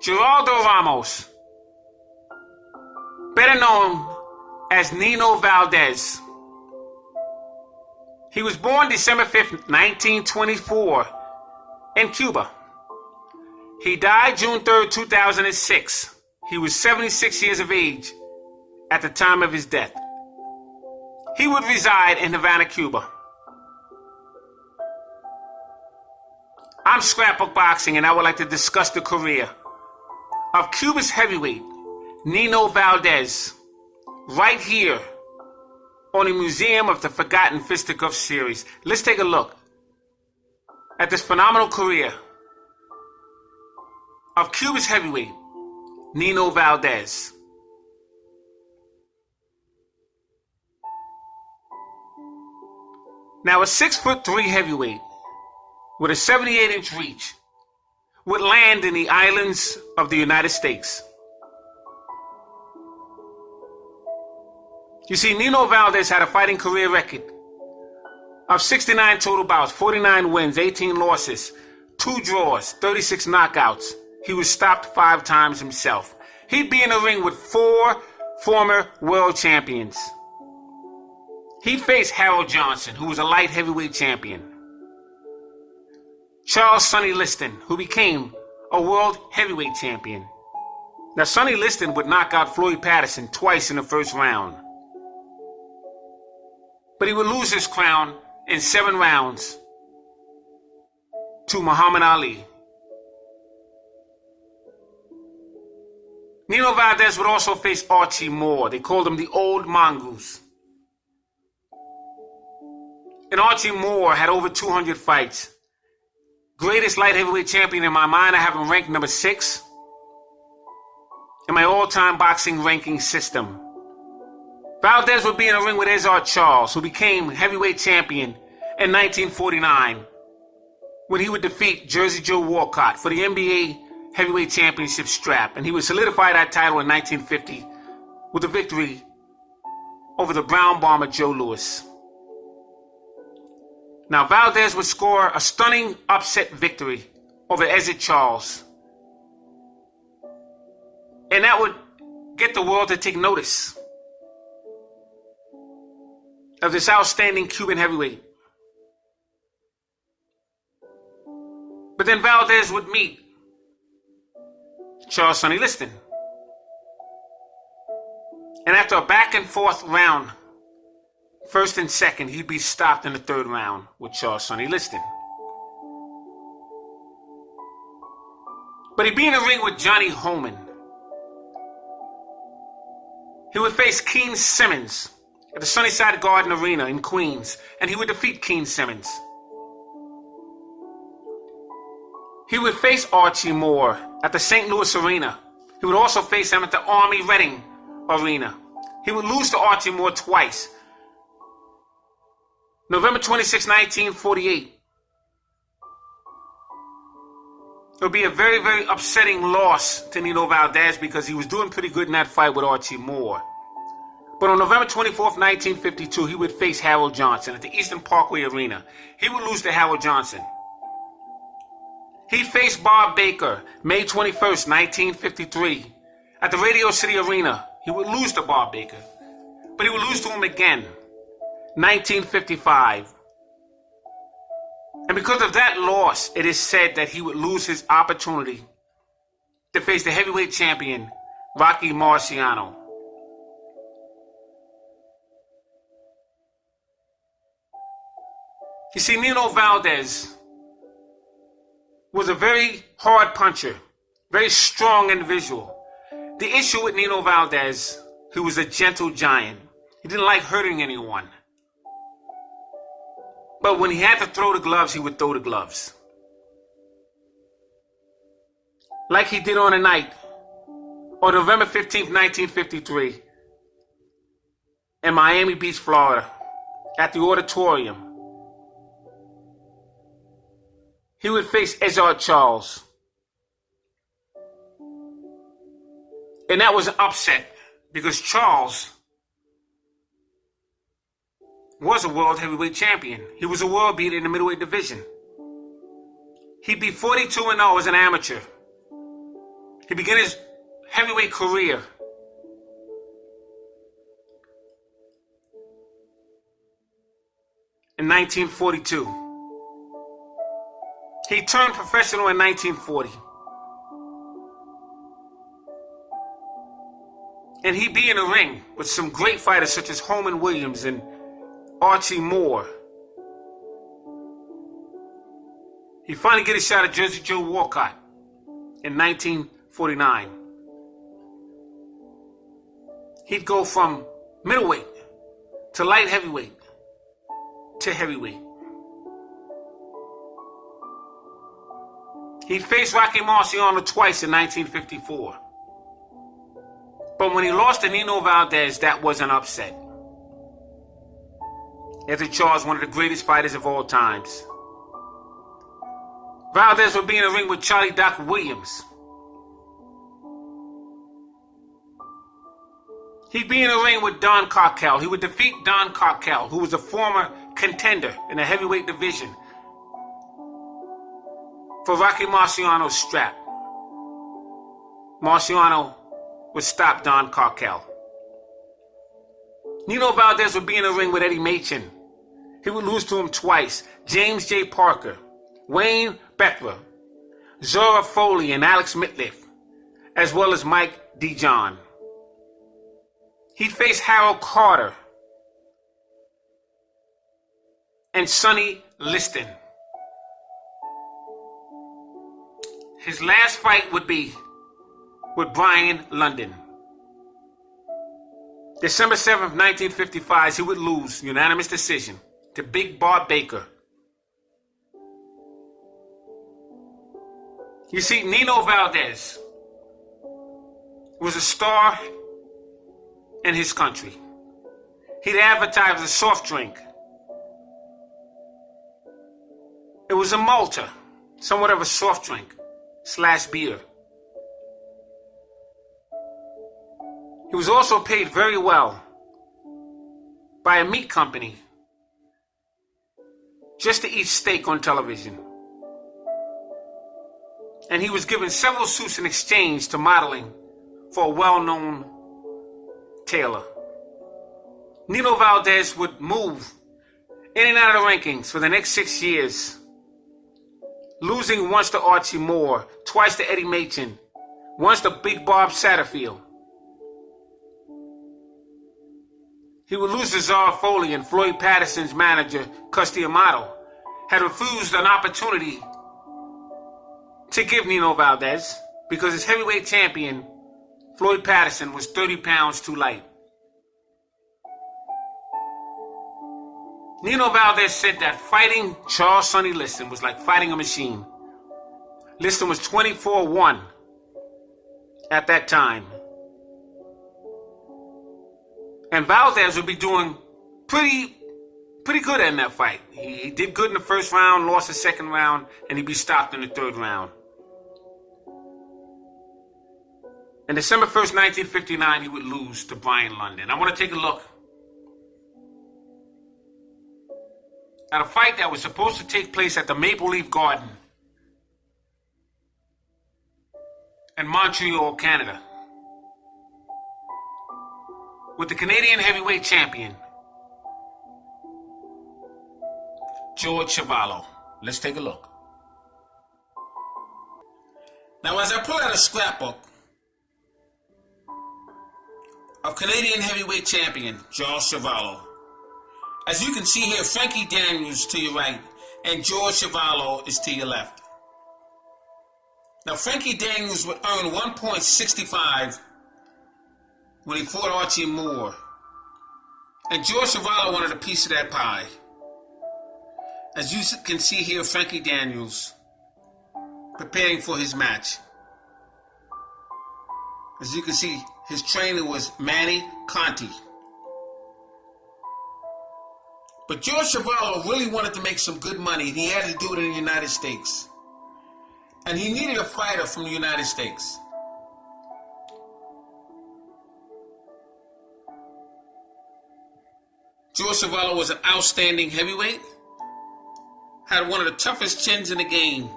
Geraldo Ramos, better known as Nino Valdez. He was born December 5th, 1924 in Cuba. He died June 3rd, 2006. He was 76 years of age at the time of his death. He would reside in Havana, Cuba. I'm Scrapbook Boxing, and I would like to discuss the career of Cuba's heavyweight, Nino Valdez, right here on the Museum of the Forgotten Fisticuffs series. Let's take a look at this phenomenal career of Cuba's heavyweight, Nino Valdez. Now, a 6'3" heavyweight with a 78-inch reach would land in the islands of the United States. You see, Nino Valdez had a fighting career record of 69 total bouts, 49 wins, 18 losses, 2 draws, 36 knockouts. He was stopped 5 times himself. He'd be in the ring with 4 former world champions. He faced Harold Johnson, who was a light heavyweight champion. Charles Sonny Liston, who became a world heavyweight champion. Now, Sonny Liston would knock out Floyd Patterson twice in the first round. But he would lose his crown in 7 rounds to Muhammad Ali. Nino Valdez would also face Archie Moore. They called him the Old Mongoose. And Archie Moore had over 200 fights. Greatest light heavyweight champion in my mind. I have him ranked number 6 in my all-time boxing ranking system. Valdez would be in a ring with Ezzard Charles, who became heavyweight champion in 1949, when he would defeat Jersey Joe Walcott for the NBA heavyweight championship strap. And he would solidify that title in 1950 with a victory over the Brown Bomber Joe Louis. Now, Valdez would score a stunning upset victory over Ezzard Charles. And that would get the world to take notice of this outstanding Cuban heavyweight. But then Valdez would meet Charles Sonny Liston. And after a back and forth round, first and second, he'd be stopped in the 3rd round with Charles Sonny Liston. But he'd be in the ring with Johnny Holman. He would face Keen Simmons at the Sunnyside Garden Arena in Queens, and he would defeat Keen Simmons. He would face Archie Moore at the St. Louis Arena. He would also face him at the Army Reading Arena. He would lose to Archie Moore twice. November 26, 1948. It would be a very, very upsetting loss to Nino Valdez because he was doing pretty good in that fight with Archie Moore. But on November 24th, 1952, he would face Harold Johnson at the Eastern Parkway Arena. He would lose to Harold Johnson. He faced Bob Baker May 21st, 1953 at the Radio City Arena. He would lose to Bob Baker, but he would lose to him again, 1955. And because of that loss, it is said that he would lose his opportunity to face the heavyweight champion, Rocky Marciano. You see, Nino Valdez was a very hard puncher, very strong individual. The issue with Nino Valdez, he was a gentle giant. He didn't like hurting anyone. But when he had to throw the gloves, he would throw the gloves. Like he did on the night, on November 15th, 1953, in Miami Beach, Florida, at the Auditorium. He would face Ezzard Charles. And that was an upset because Charles was a world heavyweight champion. He was a world beater in the middleweight division. He'd be 42-0 as an amateur. He began his heavyweight career in 1942. He turned professional in 1940. And he'd be in the ring with some great fighters such as Holman Williams and Archie Moore. He finally get a shot at Jersey Joe Walcott in 1949. He'd go from middleweight to light heavyweight to heavyweight. He'd faced Rocky Marciano twice in 1954. But when he lost to Nino Valdez, that was an upset. Eddie Charles, one of the greatest fighters of all times. Valdez would be in the ring with Charlie Doc Williams. He'd be in the ring with Don Carkel. He would defeat Don Carkel, who was a former contender in the heavyweight division for Rocky Marciano's strap. Marciano would stop Don Carkel. Nino Valdez would be in the ring with Eddie Machen. He would lose to him twice. James J. Parker, Wayne Beckler, Zora Foley, and Alex Mitliff, as well as Mike DeJohn. He'd face Harold Carter and Sonny Liston. His last fight would be with Brian London. December 7th, 1955, he would lose unanimous decision to Big Bob Baker. You see, Nino Valdez was a star in his country. He'd advertise a soft drink. It was a Malta, somewhat of a soft drink / beer. He was also paid very well by a meat company just to eat steak on television. And he was given several suits in exchange to modeling for a well-known tailor. Nino Valdez would move in and out of the rankings for the next 6 years, losing once to Archie Moore, twice to Eddie Machen, once to Big Bob Satterfield. He would lose to Zara Foley, and Floyd Patterson's manager, Custy Amato, had refused an opportunity to give Nino Valdez because his heavyweight champion, Floyd Patterson, was 30 pounds too light. Nino Valdez said that fighting Charles Sonny Liston was like fighting a machine. Liston was 24-1 at that time. And Valdez would be doing pretty good in that fight. He did good in the first round, lost the second round, and he'd be stopped in the third round. And December 1st, 1959, he would lose to Brian London. I want to take a look at a fight that was supposed to take place at the Maple Leaf Garden in Montreal, Canada, with the Canadian heavyweight champion, George Chuvalo. Let's take a look. Now, as I pull out a scrapbook of Canadian heavyweight champion George Chuvalo, as you can see here, Frankie Daniels to your right and George Chuvalo is to your left. Now, Frankie Daniels would earn 1.65 when he fought Archie Moore, and George Chuvalo wanted a piece of that pie. As you can see here, Frankie Daniels preparing for his match. As you can see, his trainer was Manny Conti. But George Chuvalo really wanted to make some good money, and he had to do it in the United States. And he needed a fighter from the United States. George Chuvalo was an outstanding heavyweight, had one of the toughest chins in the game.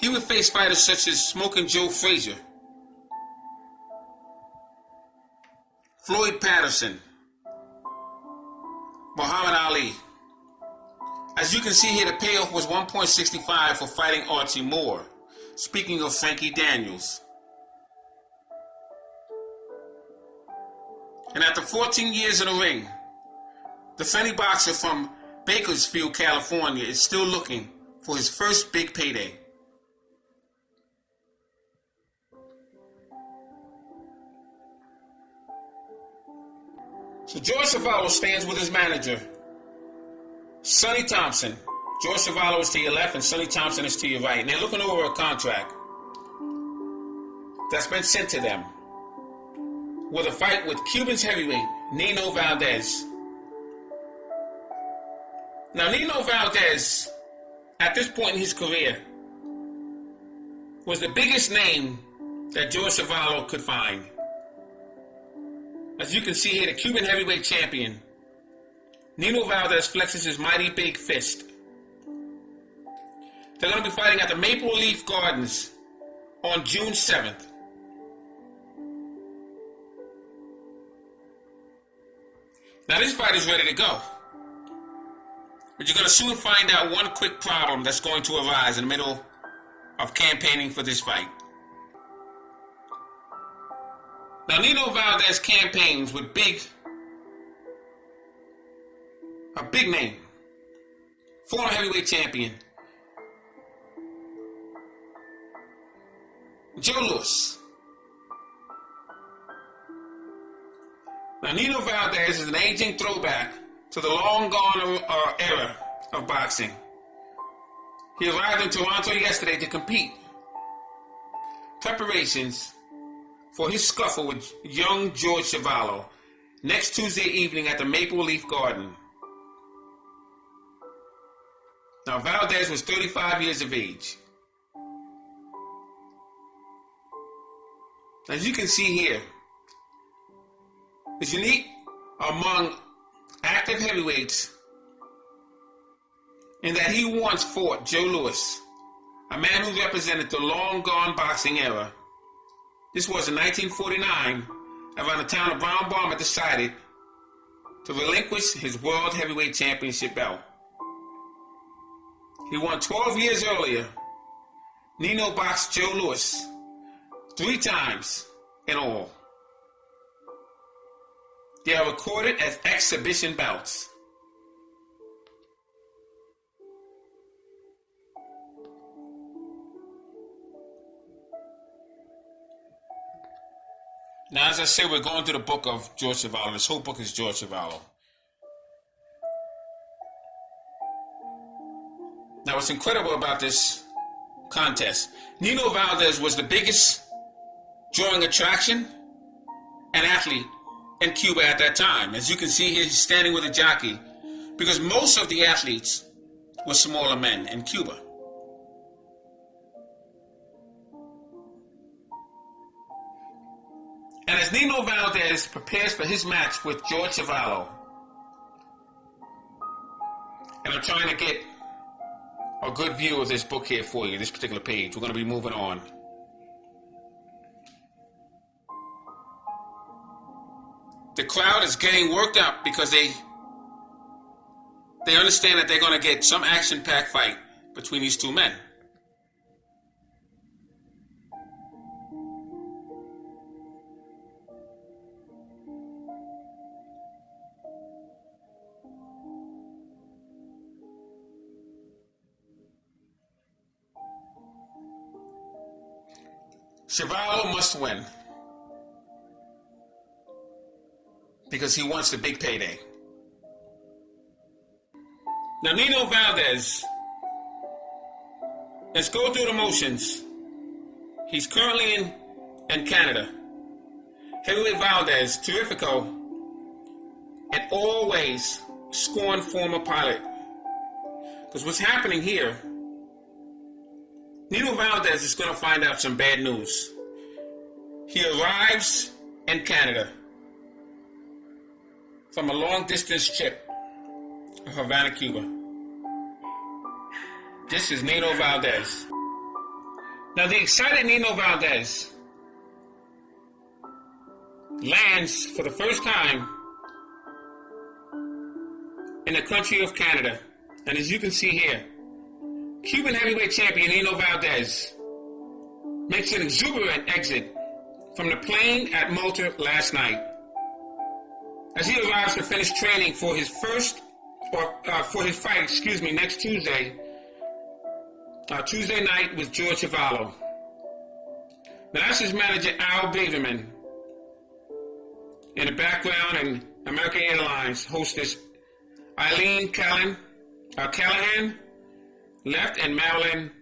He would face fighters such as Smoking Joe Frazier, Floyd Patterson, Muhammad Ali. As you can see here, the payoff was $1.65 for fighting Archie Moore. Speaking of Frankie Daniels. And after 14 years in the ring, the friendly boxer from Bakersfield, California is still looking for his first big payday. So George Chuvalo stands with his manager, Sonny Thompson. George Chuvalo is to your left and Sonny Thompson is to your right. And they're looking over a contract that's been sent to them with a fight with Cuban's heavyweight, Nino Valdez. Now, Nino Valdez, at this point in his career, was the biggest name that George Chuvalo could find. As you can see here, the Cuban heavyweight champion, Nino Valdez, flexes his mighty big fist. They're going to be fighting at the Maple Leaf Gardens on June 7th. Now, this fight is ready to go. But you're going to soon find out one quick problem that's going to arise in the middle of campaigning for this fight. Now, Nino Valdez campaigns with a big name, former heavyweight champion, Joe Louis. Now, Nino Valdez is an aging throwback to the long-gone era of boxing. He arrived in Toronto yesterday to compete. Preparations for his scuffle with young George Chuvalo next Tuesday evening at the Maple Leaf Garden. Now, Valdez was 35 years of age. As you can see here, it's unique among active heavyweights in that he once fought Joe Louis, a man who represented the long-gone boxing era. This was in 1949, around the time Brown Bomber decided to relinquish his World Heavyweight Championship belt. He won 12 years earlier. Nino boxed Joe Louis 3 times in all. They are recorded as exhibition bouts. Now, as I said, we're going through the book of George Chuvalo. This whole book is George Chuvalo. Now, what's incredible about this contest, Nino Valdez was the biggest drawing attraction and athlete in Cuba at that time. As you can see here, he's standing with a jockey because most of the athletes were smaller men in Cuba. And as Nino Valdez prepares for his match with George Chuvalo, and I'm trying to get a good view of this book here for you, this particular page. We're going to be moving on. The crowd is getting worked up because they understand that they're going to get some action-packed fight between these two men. Chuvalo must win because he wants the big payday. Now, Nino Valdez, let's go through the motions. He's currently in Canada. Heavyweight Valdez, Terrifico, and always scorned former pilot. Because what's happening here, Nino Valdez is going to find out some bad news. He arrives in Canada from a long-distance trip of Havana, Cuba. This is Nino Valdez. Now, the excited Nino Valdez lands for the first time in the country of Canada. And as you can see here, Cuban heavyweight champion Nino Valdez makes an exuberant exit from the plane at Malta last night as he arrives to finish training for his fight, next Tuesday, Tuesday night with George Chuvalo. Now that's his manager, Al Braverman. In the background, and American Airlines hostess Eileen Callahan left, and Marilyn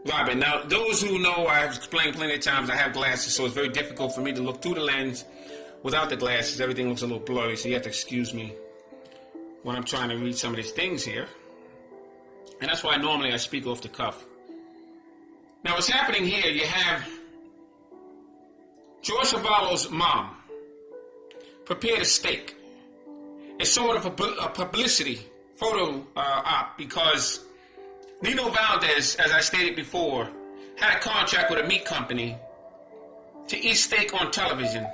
Robin. Now, those who know, I've explained plenty of times, I have glasses, so it's very difficult for me to look through the lens without the glasses. Everything looks a little blurry, so you have to excuse me when I'm trying to read some of these things here. And that's why normally I speak off the cuff. Now, what's happening here, you have George Chuvalo's mom prepared a steak. It's sort of a publicity photo op because Nino Valdez, as I stated before, had a contract with a meat company to eat steak on television.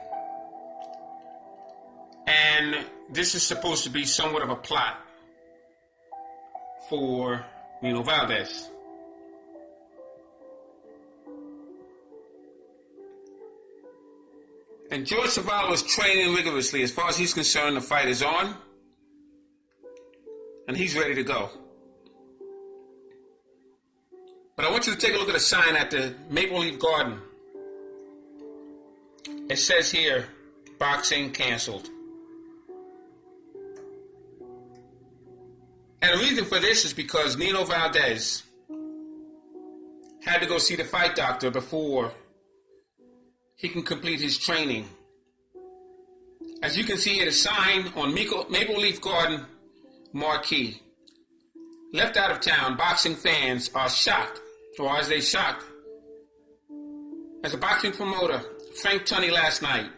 And this is supposed to be somewhat of a plot for Nino Valdez. And George Chuvalo is training rigorously. As far as he's concerned, the fight is on. And he's ready to go. But I want you to take a look at a sign at the Maple Leaf Garden. It says here, boxing canceled. And the reason for this is because Nino Valdez had to go see the fight doctor before he can complete his training. As you can see here, the sign on Maple Leaf Garden marquee. Left out of town, boxing fans are shocked, or as they shocked, as a boxing promoter, Frank Tunney last night.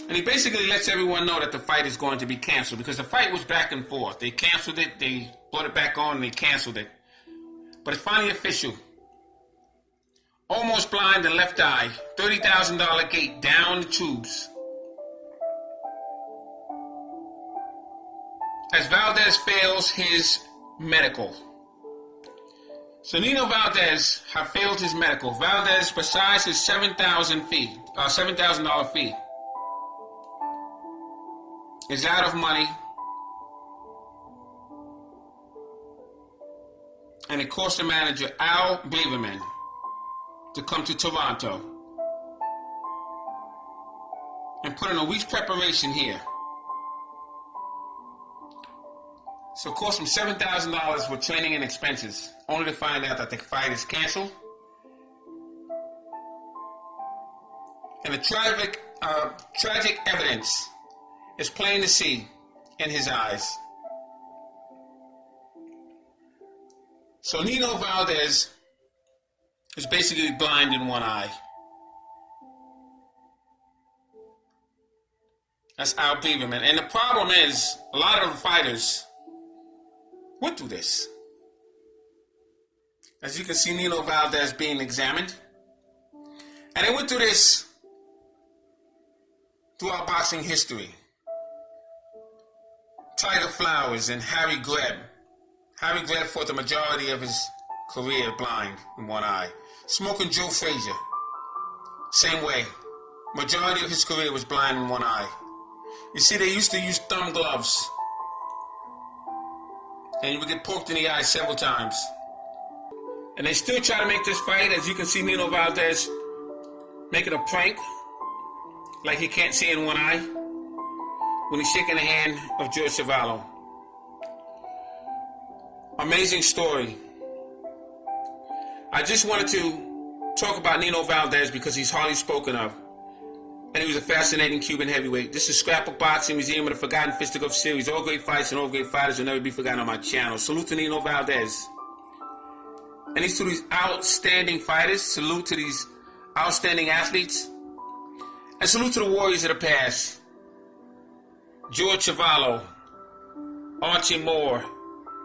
And he basically lets everyone know that the fight is going to be canceled because the fight was back and forth. They canceled it, they brought it back on, and they canceled it. But it's finally official. Almost blind in left eye, $30,000 gate down the tubes. As Valdez fails his medical. So Nino Valdez have failed his medical. Valdez, besides his $7,000 fee, is out of money. And it cost the manager, Al Braverman, to come to Toronto and put in a week's preparation here. So it cost him $7,000 with training and expenses, only to find out that the fight is canceled. And the tragic evidence is plain to see in his eyes. So Nino Valdez is basically blind in one eye. That's Al Braverman. And the problem is, a lot of the fighters went through this. As you can see, Nino Valdez being examined. And they went through this throughout boxing history. Tiger Flowers and Harry Greb. Harry Greb fought the majority of his career blind in one eye. Smoking Joe Frazier, same way. Majority of his career was blind in one eye. You see, they used to use thumb gloves. And you would get poked in the eye several times. And they still try to make this fight. As you can see, Nino Valdez making a prank, like he can't see in one eye, when he's shaking the hand of George Chuvalo. Amazing story. I just wanted to talk about Nino Valdez because he's hardly spoken of. And he was a fascinating Cuban heavyweight. This is Scrapbook Boxing Museum of the Forgotten Fisticuffs series. All great fights and all great fighters will never be forgotten on my channel. Salute to Nino Valdez. And these to these outstanding fighters. Salute to these outstanding athletes. And salute to the warriors of the past. George Chuvalo, Archie Moore,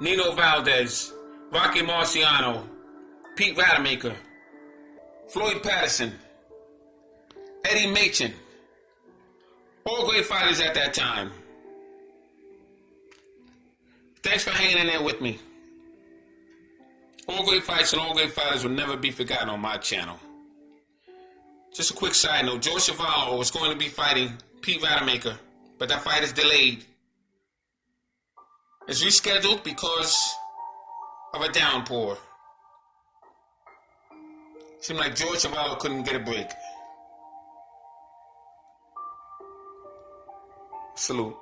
Nino Valdez, Rocky Marciano, Pete Rademacher, Floyd Patterson, Eddie Machen. All great fighters at that time. Thanks for hanging in there with me. All great fights and all great fighters will never be forgotten on my channel. Just a quick side note, George Chuvalo was going to be fighting Pete Rademacher, but that fight is delayed. It's rescheduled because of a downpour. Seemed like George Chuvalo couldn't get a break. Salute.